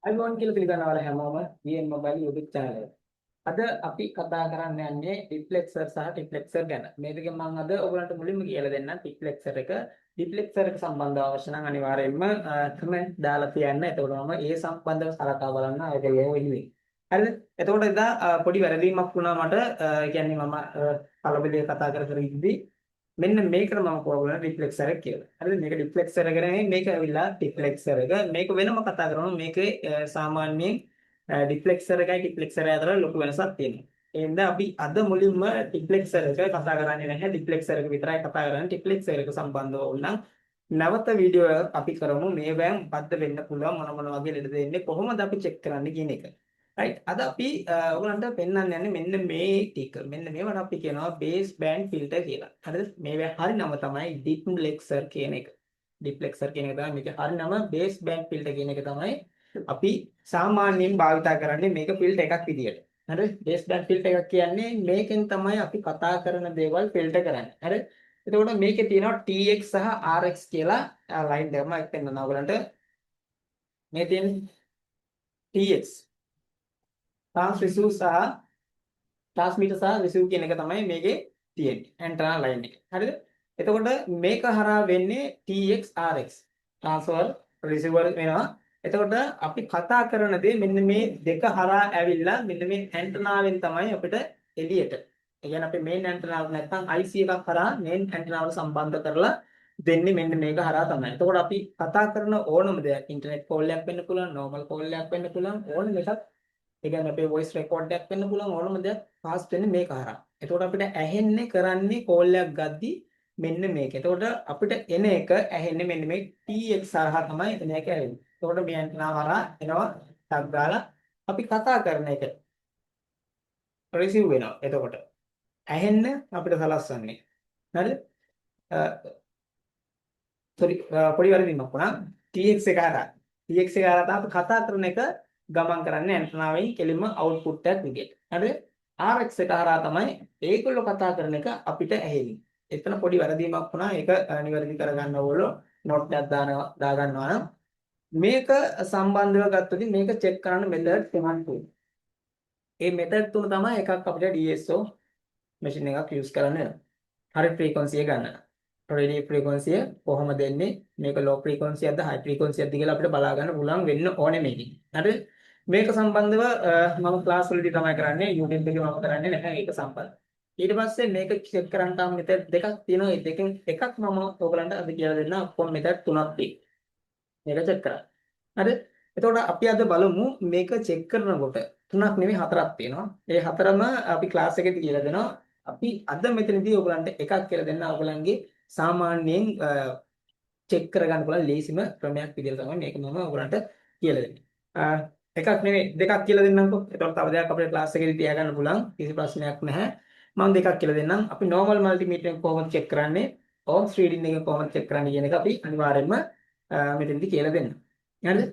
අයිබෝන් කියලා පිළිගන්නවල හැමෝම VN Mobile YouTube channel එකට. අද අපි කතා කරන්න යන්නේ ඩිප්ලෙක්සර් සහ ටිප්ලෙක්සර් ගැන. මේ දෙකෙන් මම අද ඔයගලන්ට මුලින්ම කියලා දෙන්නම් ටිප්ලෙක්සර් එක. ටිප්ලෙක්සර් එක සම්බන්ධව අවශ්‍ය නම් අනිවාර්යයෙන්ම කමෙන්ට් දාලා තියන්න. එතකොට මම ඒ සම්බන්ධව සලකා බලන්න ඔයගොල්ලෝ වෙනුවෙන්. හරිද? එතකොට එදා පොඩි වැරදීමක් වුණා මට. කියන්නේ මම කලබලේ කතා කර කර ඉද්දි මෙන්න මේකට මම කියවන රිෆ්ලෙක්සර් එක කියලා. හරිද? මේක රිෆ්ලෙක්සර් එක නෙමෙයි මේක ඇවිල්ලා ටිෆ්ලෙක්සර් එක. මේක වෙනම කතා කරනවා. මේකේ සාමාන්‍යයෙන් ඩිෆ්ලෙක්සර් එකයි ටිෆ්ලෙක්සර් අතර ලොකු වෙනසක් තියෙනවා. ඒ හින්දා අපි අද මුලින්ම ටිෆ්ලෙක්සර් එක කතා කරන්නේ නැහැ. ඩිෆ්ලෙක්සර් එක විතරයි කතා කරන්නේ. ටිෆ්ලෙක්සර් එක සම්බන්ධව ඕනනම් නැවත වීඩියෝ එකක් අපි කරමු. මේ වෑම් බද්ද වෙන්න පුළුවන් මොන වගේ ලෙඩ දෙන්නේ කොහොමද අපි චෙක් කරන්නේ කියන එක. right අද අපි ඔයගලන්ට පෙන්වන්න යන්නේ මෙන්න මේ ටික. මෙන්න මේවට අපි කියනවා බේස් බෑන්ඩ් ෆිල්ටර් කියලා. හරිද? මේවේ හරි නම තමයි ඩිප්ලෙක්සර් කියන එක. ඩිප්ලෙක්සර් කියන එක තමයි මේකේ හරි නම බේස් බෑන්ඩ් ෆිල්ටර් කියන එක තමයි අපි සාමාන්‍යයෙන් භාවිතා කරන්නේ මේක ෆිල්ටර් එකක් විදියට. හරිද? බේස් බෑන්ඩ් ෆිල්ටර් එකක් කියන්නේ මේකෙන් තමයි අපි කතා කරන දේවල් ෆිල්ටර් කරන්නේ. හරිද? එතකොට මේකේ තියෙනවා TX සහ RX කියලා ලයින් දෙකක් මම පෙන්නනවා ඔයගලන්ට. මේ තියෙන TX ට්‍රාන්ස්රිසිව් සහ ට්‍රාන්ස්මිටර් සහ රිසිව් කියන එක තමයි මේකේ තියෙන්නේ ඇන්ටනා ලයින් එක. හරිද? එතකොට මේක හරහා වෙන්නේ TX RX ට්‍රාන්ස්ෆර් රිසීවර් වෙනවා. එතකොට අපි කතා කරන දේ මෙන්න මේ දෙක හරහා ඇවිල්ලා මෙන්න මේ ඇන්ටනාවෙන් තමයි අපිට එළියට. ඒ කියන්නේ අපි මේන් ඇන්ටනාව නැත්නම් IC එකක් හරහා මේන් ඇන්ටනාවට සම්බන්ධ කරලා දෙන්නේ මෙන්න මේක හරහා තමයි. එතකොට අපි කතා කරන ඕනම දෙයක් ඉන්ටර්නෙට් කෝල් එකක් වෙන්න පුළුවන්, නෝමල් කෝල් එකක් වෙන්න පුළුවන් ඕනම එකක් ඒ කියන්නේ අපේ වොයිස් රෙකෝඩ් එකක් වෙන්න පුළුවන් ඕනම දෙයක් පාස් වෙන්නේ මේක හරහා. එතකොට අපිට ඇහෙන්නේ කරන්නේ කෝල් එකක් ගද්දි මෙන්න මේක. එතකොට අපිට එන එක ඇහෙන්නේ මෙන්න මේ TX හරහා තමයි එන එක ඇහෙන්නේ. එතකොට මේ ඇන්ටනාව හරහා එනවා ටක් ගාලා අපි කතා කරන එක රිසීව් වෙනවා. එතකොට ඇහෙන්න අපිට සලස්වන්නේ. හරිද? සෝරි පොඩි වැරදීමක් වුණා. TX එක හරහා. TX එක හරහා අපි කතා කරන එක ගමන් කරන්නේ ඇන්ටනාවෙන් කෙලින්ම අවුට්පුට් එකක් විදියට. හරිද? RX එක හරහා තමයි ඒගොල්ලෝ කතා කරන එක අපිට ඇහෙන්නේ. එතන පොඩි වැරදීමක් වුණා. ඒක නිවැරදි කරගන්න ඕගොල්ලෝ නෝට් එකක් දාගන්නවා නම් මේක සම්බන්ධව ගත්තොත් මේක චෙක් කරන්න මෙතඩ් තුනක් තියෙනවා. මේ මෙතඩ් තුන තමයි එකක් අපිට DSO මැෂින් එකක් යූස් කරන්න වෙනවා. හරි ෆ්‍රීකවන්සි එක ගන්න. රේඩියෝ ෆ්‍රීකවන්සිය කොහොමද දෙන්නේ? මේක ලෝ ෆ්‍රීකවන්සි එකක්ද හයි ෆ්‍රීකවන්සි එකක්ද කියලා අපිට බලා ගන්න පුළුවන් වෙන්න ඕනේ මේකෙන්. හරිද? මේක සම්බන්ධව මම ක්ලාස් වලදී තමයි කරන්නේ. YouTube එකේ මම කරන්නේ නැහැ ඒක සම්බන්ධ. ඊට පස්සේ මේක චෙක් කරන්න තාම මෙතඩ් දෙකක් තියෙනවා. ඒ දෙකෙන් එකක් මම ඔයගලන්ට අද කියලා දෙන්න. කොහොම මෙතඩ් තුනක් තියෙනවා. මේක චෙක් කරන්න. හරිද? එතකොට අපි අද බලමු මේක චෙක් කරනකොට තුනක් නෙවෙයි හතරක් තියෙනවා. ඒ හතරම අපි ක්ලාස් එකේදී කියලා දෙනවා. අපි අද මෙතනදී ඔයගලන්ට එකක් කියලා දෙන්න ඔයගලන්ගේ සාමාන්‍යයෙන් චෙක් කරගන්න පුළුවන් ලේසිම ක්‍රමයක් විදිහට තමයි මේක මම ඔයගලන්ට කියලා දෙන්නේ. එකක් නෙවෙයි දෙකක් කියලා දෙන්නම්කෝ. එතකොට තව දෙයක් අපේ ක්ලාස් එකේදී තියාගන්න පුළුවන්. කිසි ප්‍රශ්නයක් නැහැ. මම දෙකක් කියලා දෙන්නම්. අපි normal multimeter එක කොහොමද චෙක් කරන්නේ? ohms reading එක කොහොමද චෙක් කරන්නේ කියන එක අපි අනිවාර්යයෙන්ම මෙතනදී කියලා දෙන්න. හරිද?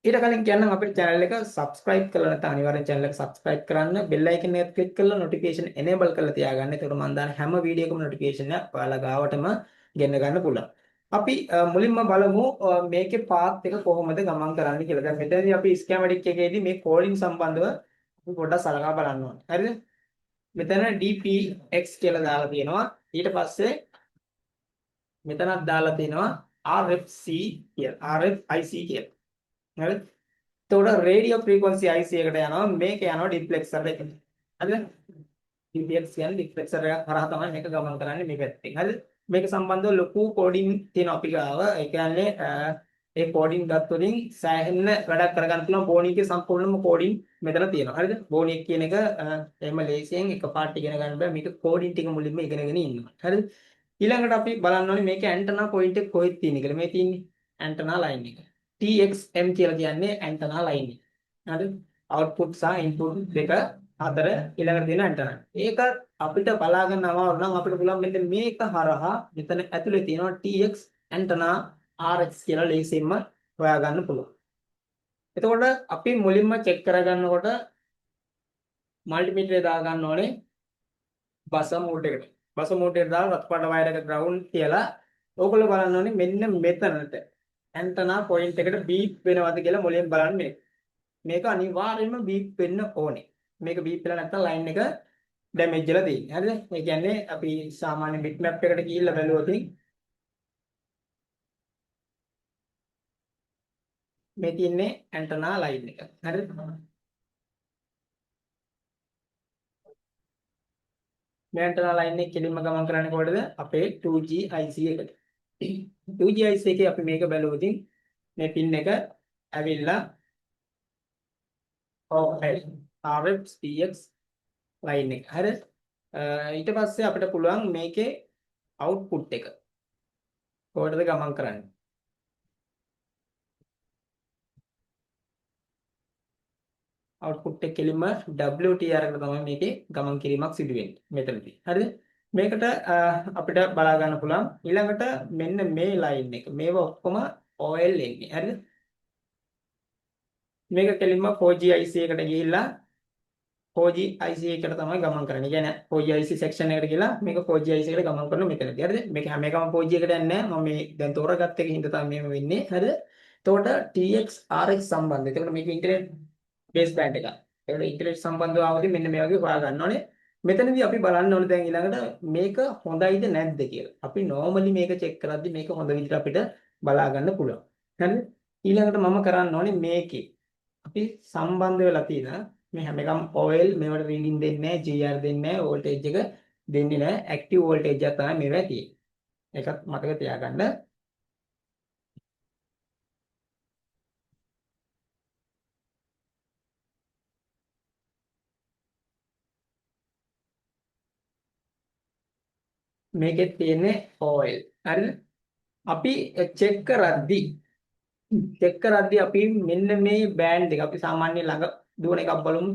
ඊට කලින් කියන්නම් අපේ channel එක subscribe කරලා නැත්නම් අනිවාර්යෙන් channel එක subscribe කරන්න bell icon එක click කරලා notification enable කරලා තියාගන්න. ඒකට මම දාන හැම වීඩියෝ එකම notification එක ඔයාලා ගාවටම ගෙන්න ගන්න පුළුවන්. අපි මුලින්ම බලමු මේකේ path එක කොහොමද ගමන් කරන්නේ කියලා. දැන් මෙතනදී අපි schematic එකේදී මේ coding සම්බන්ධව අපි පොඩ්ඩක් සලකා බලන්න ඕනේ. හරිද? මෙතන DPX කියලා දාලා තියෙනවා. ඊට පස්සේ මෙතනක් දාලා තියෙනවා RFC කියලා. RFIC කියලා. හරිද? එතකොට රේඩියෝ ෆ්‍රීකවන්සි IC එකට යනවා මේක යනවා ඩිප්ලෙක්සර් එකට. හරිද? DPX කියන්නේ ඩිප්ලෙක්සර් එකක් හරහා තමයි මේක ගමන් කරන්නේ මේ පැත්තෙන්. හරිද? මේක සම්බන්ධව ලොකු කෝඩින් තියෙනවා අපි ගාව. ඒ කියන්නේ ඒ කෝඩින් ගත්තොතින් සෑහෙන්න වැඩක් කරගන්න පුළුවන් බෝනික්ගේ සම්පූර්ණම කෝඩින් මෙතන තියෙනවා. හරිද? බෝනික් කියන එක එහෙම ලේසියෙන් එකපාරට ඉගෙන ගන්න බෑ. මේක කෝඩින් ටික මුලින්ම ඉගෙනගෙන ඉන්නවා. හරිද? ඊළඟට අපි බලන්න ඕනේ මේකේ ඇන්ටනා පොයින්ට් එක කොහෙද තියෙන්නේ කියලා. මේ තියෙන්නේ ඇන්ටනා ලයින් එක. TXM කියලා කියන්නේ ඇන්ටනා ලයින් එක. හරිද? අවුට්පුට් සහ ඉන්පුට් දෙක අතර ඊළඟට තියෙන ඇන්ටනා. ඒක අපිට බලා ගන්න අමාරු නම් අපිට පුළුවන් මෙන්න මේක හරහා මෙතන ඇතුලේ තියෙනවා TX ඇන්ටනා RX කියලා ලේසියෙන්ම හොයා ගන්න පුළුවන්. එතකොට අපි මුලින්ම චෙක් කරගන්නකොට මල්ටිමීටරේ දා ගන්න ඕනේ බස මෝඩ් එකට. බස මෝඩ් එකට දාලා රතු පාට වයර් එක ග්‍රවුන්ඩ් කියලා ඕගොල්ලෝ බලන්න ඕනේ මෙන්න මෙතනට. ඇන්ටනා පොයින්ට් එකට බීප් වෙනවද කියලා මුලින් බලන්න මේක. මේක අනිවාර්යයෙන්ම බීප් වෙන්න ඕනේ. මේක බීප් වෙලා නැත්නම් ලයින් එක ඩැමේජ් වෙලා තියෙන්නේ. හරිද? ඒ කියන්නේ අපි සාමාන්‍ය බිට් මැප් එකට ගිහිල්ලා බැලුවොත් මේ තියෙන්නේ ඇන්ටනා ලයින් එක. හරිද? මේ ඇන්ටනා ලයින් එක කෙලින්ම ගමන් කරන්නේ කොහෙද? අපේ 2G IC එකට. 2G IC එකේ අපි මේක බැලුවොත් මේ පින් එක ඇවිල්ලා RF TX ලයින් එක. හරිද? ඊට පස්සේ අපිට පුළුවන් මේකේ අවුට්පුට් එක කොහෙටද ගමන් කරන්නේ? අවුට්පුට් එක කෙලින්ම WTR එකට තමයි මේකේ ගමන් කිරීමක් සිදු වෙන්නේ මෙතනදී. හරිද? මේකට අපිට බලා ගන්න පුළුවන් ඊළඟට මෙන්න මේ ලයින් එක. මේව ඔක්කොම OL එන්නේ. හරිද? මේක කෙලින්ම 4G IC එකට ගිහිල්ලා 4G IC එකට තමයි ගමන් කරන්නේ. කියන්නේ 4G IC section එකට ගිහලා මේක 4G IC එකට ගමන් කරන මෙතනදී. හරිද? මේක හැම එකම 4G එකට යන්නේ නැහැ. මම මේ දැන් තෝරාගත්ත එකකින් හින්දා තමයි මේව වෙන්නේ. හරිද? එතකොට TX RX සම්බන්ධය. එතකොට මේක ඉන්ටර්නෙට් බේස් බෑන්ඩ් එකක්. ඒකට ඉන්ටර්නෙට් සම්බන්ධව ආවදී මෙන්න මේ වගේ හොයා ගන්න ඕනේ. මෙතනදී අපි බලන්න ඕනේ දැන් ඊළඟට මේක හොඳයිද නැද්ද කියලා. අපි normally මේක check කරද්දී මේක හොඳ විදිහට අපිට බලා ගන්න පුළුවන්. හරිද? ඊළඟට මම කරන්න ඕනේ මේකේ අපි සම්බන්ධ වෙලා තියෙන මේ හැම එකම OL මේවට රීඩින් දෙන්නේ නැහැ, GR දෙන්නේ නැහැ, වෝල්ටේජ් එක දෙන්නේ නැහැ. ඇක්ටිව් වෝල්ටේජ් එක තමයි මේවා තියෙන්නේ. ඒකත් මතක තියාගන්න. මේකෙත් තියෙන්නේ OL. හරිද? අපි චෙක් කරද්දී අපි මෙන්න මේ බෑන්ඩ් එක අපි සාමාන්‍ය ළඟ දුවන එකක් බලමු.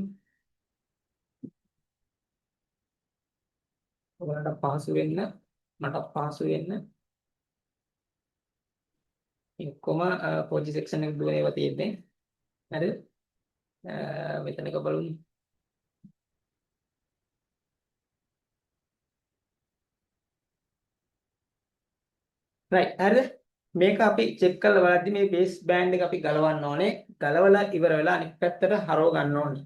ඔයාලට පහසු වෙන්න මට පහසු වෙන්න ඔක්කොම 4G section එක දුවන ඒවා තියෙන්නේ. හරිද? මෙතන එක බලමු. right හරිද? මේක අපි චෙක් කරලා බලද්දි මේ බේස් බෑන්ඩ් එක අපි ගලවන්න ඕනේ. ගලවලා ඉවර වෙලා අනිත් පැත්තට හරව ගන්න ඕනේ.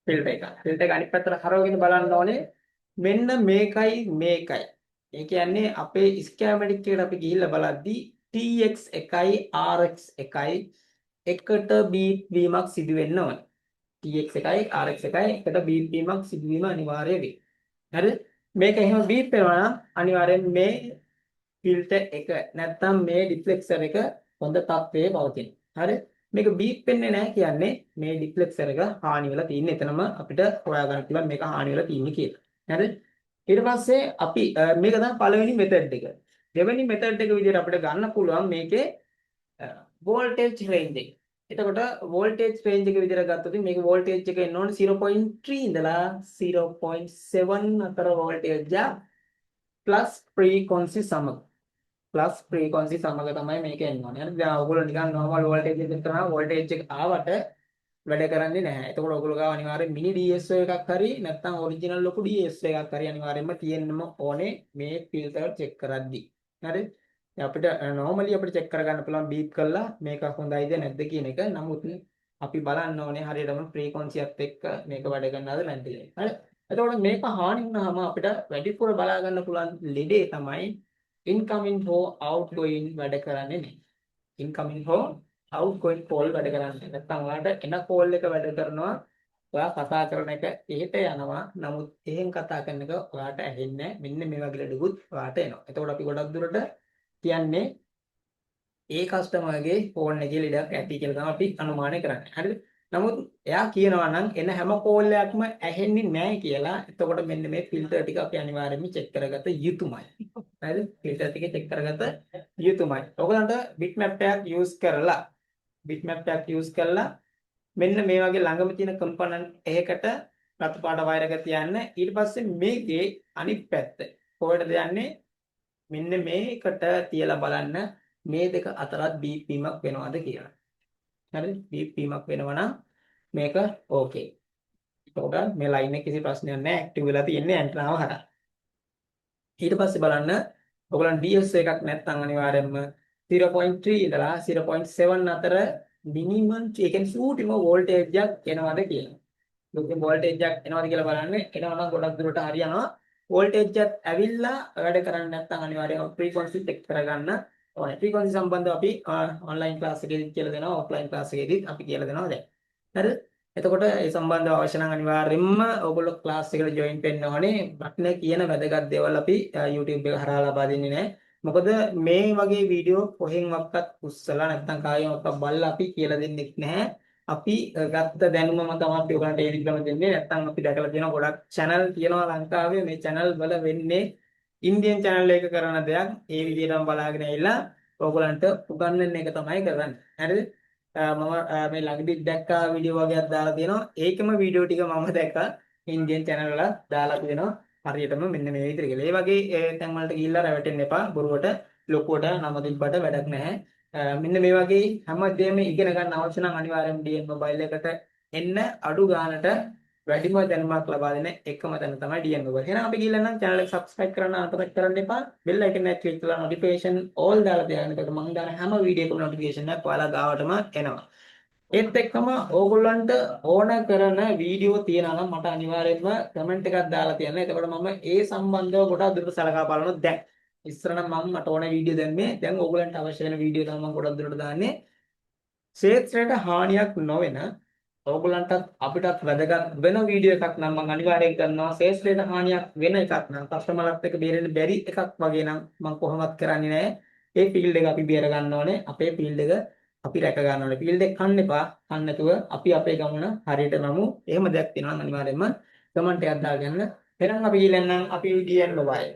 ෆිල්ටර් එක. ෆිල්ටර් එක අනිත් පැත්තට හරවගෙන බලන්න ඕනේ. මෙන්න මේකයි මේකයි. ඒ කියන්නේ අපේ ස්කැමැටික් එකට අපි ගිහිල්ලා බලද්දි TX එකයි RX එකයි එකට බීට් වීමක් සිදු වෙන්න ඕනේ. TX එකයි RX එකයි එකට බීට් වීමක් සිදු වීම අනිවාර්ය වෙයි. හරිද? මේක එහෙම බීට් වෙනවා නම් අනිවාර්යෙන් මේ ෆිල්ටර් එක නැත්නම් මේ ඩිෆ්ලෙක්සර් එක හොඳ තත්ත්වයේ පවතින. හරි? මේක බීප් වෙන්නේ නැහැ කියන්නේ මේ ඩිෆ්ලෙක්සර් එක හානි වෙලා තියෙන්නේ. එතනම අපිට හොයා ගන්න පුළුවන් මේක හානි වෙලා තියෙන්නේ කියලා. හරි? ඊට පස්සේ අපි මේක තමයි පළවෙනි මෙතඩ් එක. දෙවෙනි මෙතඩ් එක විදිහට අපිට ගන්න පුළුවන් මේකේ වෝල්ටේජ් රේන්ජ් එක. එතකොට වෝල්ටේජ් රේන්ජ් එක විදිහට ගත්තොත් මේක වෝල්ටේජ් එක එන්න ඕනේ 0.3 ඉඳලා 0.7 අතර වෝල්ටේජ් එක ප්ලස් ෆ්‍රීකවන්සි සමග ප්ලස් ෆ්‍රීකවන්සි සමග තමයි මේක එන්න ඕනේ. හරි දැන් ඔයගොල්ලෝ නිකන් normal voltage එකකට කරනවා voltage එක ආවට වැඩ කරන්නේ නැහැ. එතකොට ඔයගොල්ලෝ ගාව අනිවාර්යෙන් mini DSO එකක් හරි නැත්නම් original ලොකු DSO එකක් හරි අනිවාර්යෙන්ම තියෙන්නම ඕනේ මේ filter check කරද්දි. හරි? දැන් අපිට normally අපිට check කරගන්න පුළුවන් beep කරලා මේක හොඳයිද නැද්ද කියන එක. නමුත් අපි බලන්න ඕනේ හරියටම frequency එකත් එක්ක මේක වැඩ කරනවද නැද්ද කියලා. හරි? එතකොට මේක හානි වුණාම අපිට වැඩිපුර බලා ගන්න පුළුවන් ලෙඩේ තමයි incoming හෝ outgoing වැඩ කරන්නේ නැහැ. incoming හෝ outgoing call වැඩ කරන්නේ. නැත්නම් ඔයාලට එන call එක වැඩ කරනවා. ඔයා කතා කරන එක එහෙට යනවා. නමුත් එහෙන් කතා කරන එක ඔයාට ඇහෙන්නේ නැහැ. මෙන්න මේ වගේ ලෙඩකුත් ඔයාට එනවා. එතකොට අපි ගොඩක් දුරට කියන්නේ ඒ කස්ටමර්ගේ ෆෝන් එකේ ලෙඩක් ඇති කියලා තමයි අපි අනුමානය කරන්නේ. හරිද? නමුත් එයා කියනවා නම් එන හැම කෝල් එකක්ම ඇහෙන්නේ නැහැ කියලා. එතකොට මෙන්න මේ ෆිල්ටර් ටික අපි අනිවාර්යයෙන්ම චෙක් කරගත යුතුමයි. හරිද? ෆිල්ටර් ටික චෙක් කරගත යුතුමයි. ඔයගලන්ට bitmap එකක් use කරලා මෙන්න මේ වගේ ළඟම තියෙන කම්පොනන්ට් එකකට රතු පාට වයර් එක තියන්න. ඊට පස්සේ මේකේ අනිත් පැත්ත කොහෙටද යන්නේ? මෙන්න මේකට තියලා බලන්න මේ දෙක අතරත් බීප් වීමක් වෙනවද කියලා. හරිද? බීප් වීමක් වෙනවා නම් මේක ඕකේ. එතකොට මේ ලයින් එක කිසි ප්‍රශ්නයක් නැහැ. ඇක්ටිව් වෙලා තියෙන්නේ ඇන්ටනාව හරහා. ඊට පස්සේ බලන්න ඔයගලන් DS එකක් නැත්නම් අනිවාර්යයෙන්ම 0.3 ඉඳලා 0.7 අතර මිනිමම් ඒ කියන්නේ සූටිම වෝල්ටේජ් එකක් එනවද කියලා. ලොකු වෝල්ටේජ් එකක් එනවද කියලා බලන්න. එනවා නම් ගොඩක් දුරට හරියනවා. වෝල්ටේජ් එකත් ඇවිල්ලා වැඩ කරන්නේ නැත්නම් අනිවාර්යයෙන්ම ෆ්‍රීකවන්සි චෙක් කරගන්න ඕනේ. ෆ්‍රීකවන්සි සම්බන්ධව අපි ඔන්ලයින් ක්ලාස් එකේදී කියලා දෙනවා. ඔෆ්ලයින් ක්ලාස් එකේදීත් අපි කියලා දෙනවා දැන්. හරිද? එතකොට ඒ සම්බන්ධව අවශ්‍ය නම් අනිවාර්යයෙන්ම ඔයගොල්ලෝ ක්ලාස් එකට ජොයින් වෙන්න ඕනේ. බට්නේ කියන වැදගත් දේවල් අපි YouTube එක හරහා ලබා දෙන්නේ නැහැ. මොකද මේ වගේ වීඩියෝ කොහෙන්වත් උස්සලා නැත්නම් කායිමවත් බලලා අපි කියලා දෙන්නේ නැහැ. අපි ගත්ත දැනුමම තමයි අපි ඔයගලන්ට ඒ විදිහම දෙන්නේ. නැත්නම් අපි දැකලා තියෙනවා ගොඩක් channel තියෙනවා ලංකාවේ. මේ channel වල වෙන්නේ ඉන්දියන් channel එක කරන දෙයක්. ඒ විදිහටම බලාගෙන ඇවිල්ලා ඔයගලන්ට උගන්වන්න එක තමයි කරන්නේ. හරිද? මම මේ ළඟදී දැක්කා වීඩියෝ වගේක් දාලා තියෙනවා. ඒකම වීඩියෝ ටික මම දැක්කා ඉන්දියන් channel වල දාලා තියෙනවා. හරියටම මෙන්න මේ විදිහට කියලා. ඒ වගේ තැන් වලට ගිහිල්ලා රැවටෙන්න එපා. බොරුවට ලොකුවට නම තිබ්බට වැඩක් නැහැ. මෙන්න මේ වගේ හැමදේම ඉගෙන ගන්න අවශ්‍ය නම් අනිවාර්යයෙන්ම DN මොබයිල් එකට එන්න අඩු ගානට වැඩිම දැනුමක් ලබා දෙන එකම තැන තමයි DN මොබයිල්. එහෙනම් අපි ගිහිල්ලා නම් channel එක subscribe කරන්න අමතක කරන්න එපා. bell icon එක click කරලා notification all දාලා තියාගන්න. එතකොට මම දාන හැම වීඩියෝ එකකම notification එකක් ඔයාලා ගාවටම එනවා. ඒත් එක්කම ඕගොල්ලන්ට ඕන කරන වීඩියෝ තියෙනවා නම් මට අනිවාර්යයෙන්ම කමෙන්ට් එකක් දාලා තියන්න. එතකොට මම ඒ සම්බන්ධව ගොඩක් දුරට සලකා බලනවා. දැන් ඉස්සර නම් මම මට ඕන වීඩියෝ දැම්මේ. දැන් ඕගොල්ලන්ට අවශ්‍ය වෙන වීඩියෝ තමයි මම ගොඩක් දුරට දාන්නේ. ක්ෂේත්‍රයට හානියක් නොවන ඕගොල්ලන්ට අපිටත් වැදගත් වෙන වීඩියෝ එකක් නම් මම අනිවාර්යයෙන් කරනවා. ක්ෂේත්‍රයට හානියක් වෙන එකක් නම් කස්ටමර්ලත් එක්ක බේරෙන්න බැරි එකක් වගේ නම් මම කොහොමවත් කරන්නේ නැහැ. ඒ ෆීල්ඩ් එක අපි බේර ගන්න ඕනේ. අපේ ෆීල්ඩ් එක අපි රැක ගන්න ඕනේ. ෆීල්ඩ් එක කන්න එපා. කන්න නැතුව අපි අපේ ගමන හරියට නමු. එහෙම දෙයක් තියෙනවා නම් අනිවාර්යයෙන්ම කමෙන්ට් එකක් දාගන්න. එහෙනම් අපි ඊළඟ අපි DN මොබයිල්